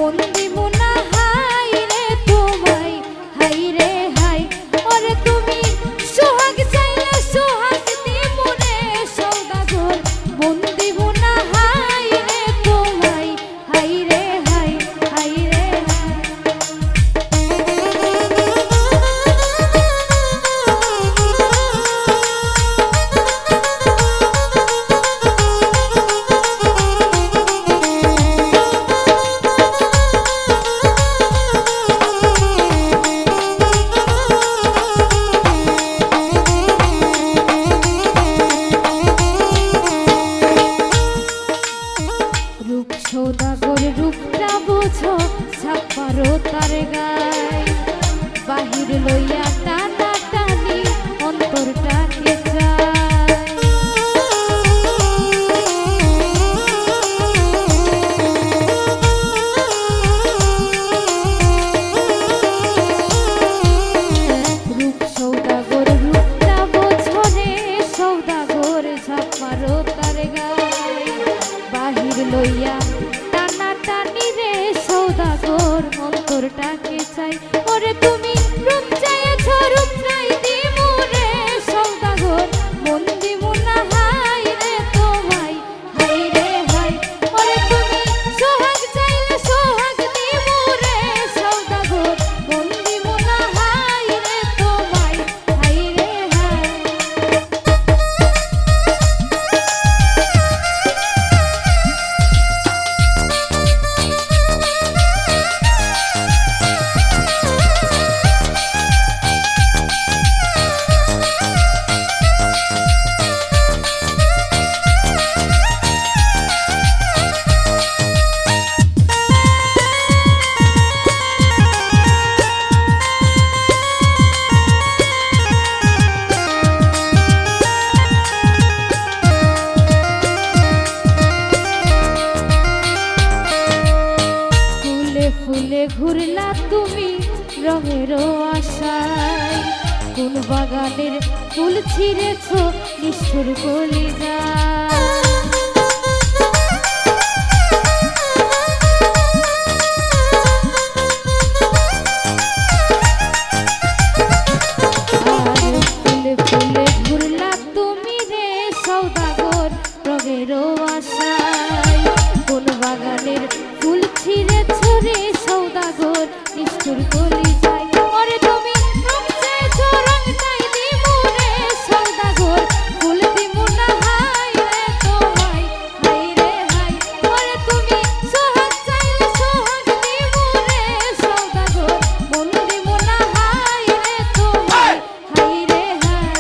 মন দিব না হাই রে তোমায়, হাই রে হাই। ওরে তুমি সোহাগ চাইলে সোহাগ দিব রে সওদাগর, মন দিব না হাই রে তোমায়, হাই রে হাই, হাই রে হাই। সওদাগর রূপটা বোঝো ছাপ্পারো তার গায়, বাহির লইয়া টানা টানি অন্তরটাকে যায়। রূপ সওদাগর রূপটা বোঝো রে সওদাগর ছাপ্পারো তার গায়, বাহির লইয়া টানা টানি রে সওদাগর অন্তরটাকে চাই। ওরে তুমি রূপ চাইছ রূপ চাই দিমু রে সওদাগর, মন দিব না হাই রে তোমায়, হাই রে হাই। ওরে তুমি সোহাগ চাইলে সোহাগ দিমু রে সওদাগর, মন দিব না হাই রে তোমায়, হাই রে হাই। ফুলে ঘুরলা তুমি রঙেরও আশায়, কোন বাগানের ফুল ছিঁড়েছ নিষ্ঠুর কলিজায়। ফুলে ফুলে ঘুরলা তুমি রে সওদাগর রঙেরও আশায়, কোন বাগানের ফুল ছিঁড়েছ রে সওদাগর নিষ্ঠুর কলিজায়। ওরে তুমি রং চেয়েছ রংটাই দিমু রে সওদাগর, ফুল দিমু না হাই রে তোমায়, হাই রে হাই। ওরে তুমি সোহাগ চাইলে সোহাগ দিমু রে সওদাগর, মন দিমু না হাই রে তোমায়, হাই রে হাই।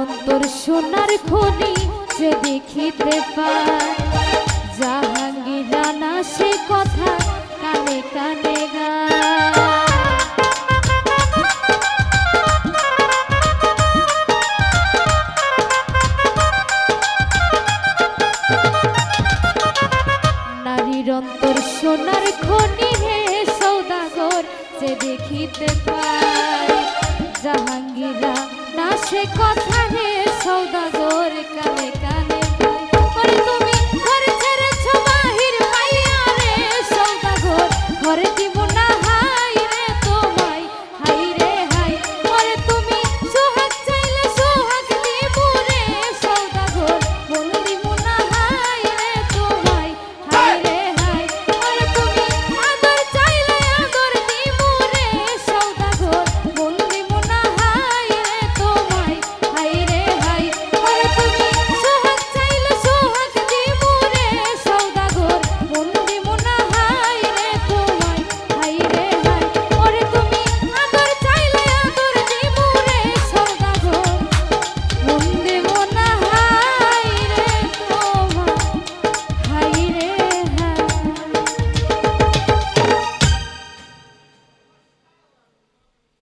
অন্তর সোনার খনি যে দেখিতে পায়, জাহাঙ্গীর রানা সে কথা কানে কানে গায়।